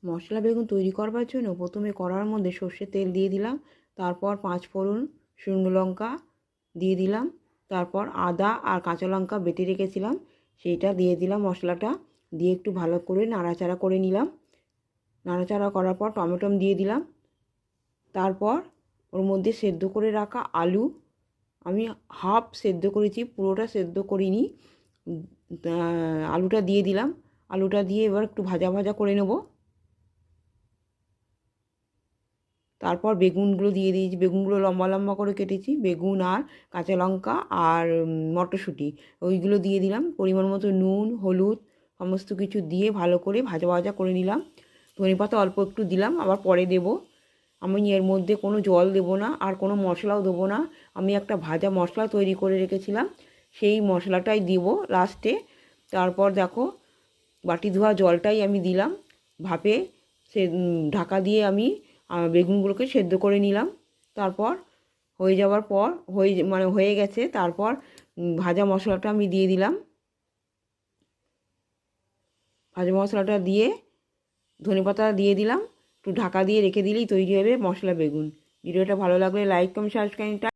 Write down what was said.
মশলা বেগুন তৈরি করবার জন্য প্রথমে কড়ার মধ্যে সর্ষের তেল দিয়ে দিলাম, তারপর 5 ফোড়ন, শুকনো লঙ্কা দিয়ে দিলাম, তারপর আদা আর কাঁচা লঙ্কা বেটে রেখেছিলাম সেইটা দিয়ে দিলাম। মশলাটা দিয়ে একটু ভালো করে নাড়াচাড়া করে নিলাম। নাড়াচাড়া করার পর টমেটো দিয়ে দিলাম। তারপর ওর মধ্যে সেদ্ধ করে রাখা আলু, আমি হাফ সেদ্ধ করেছি, পুরোটা সেদ্ধ করিনি, আলুটা দিয়ে দিলাম। আলুটা দিয়ে এবার একটু ভাজা ভাজা করে নেব। তারপর বেগুনগুলো দিয়ে দিয়েছি, বেগুনগুলো লম্বা লম্বা করে কেটেছি, বেগুন আর কাঁচা লঙ্কা আর মটরশুঁটি ওইগুলো দিয়ে দিলাম। পরিমাণ মতো নুন, হলুদ সমস্ত কিছু দিয়ে ভালো করে ভাজা ভাজা করে নিলাম। ধনেপাতা অল্প একটু দিলাম, আবার পরে দেব। আমি এর মধ্যে কোনো জল দেবো না আর কোনো মশলাও দেবো না। আমি একটা ভাজা মশলা তৈরি করে রেখেছিলাম, সেই মশলাটাই দিব লাস্টে। তারপর দেখো বাটি ধোয়া জলটাই আমি দিলাম ভাপে, সে ঢাকা দিয়ে আমি বেগুনগুলোকে সেদ্ধ করে নিলাম। তারপর হয়ে যাওয়ার পর হয়ে গেছে, তারপর ভাজা মশলাটা আমি দিয়ে দিলাম। ভাজা মশলাটা দিয়ে ধনেপাতা দিয়ে দিলাম, একটু ঢাকা দিয়ে রেখে দিলেই তৈরি হবে মশলা বেগুন। ভিডিওটা ভালো লাগলে লাইক কমেন্ট সাবস্ক্রাইব।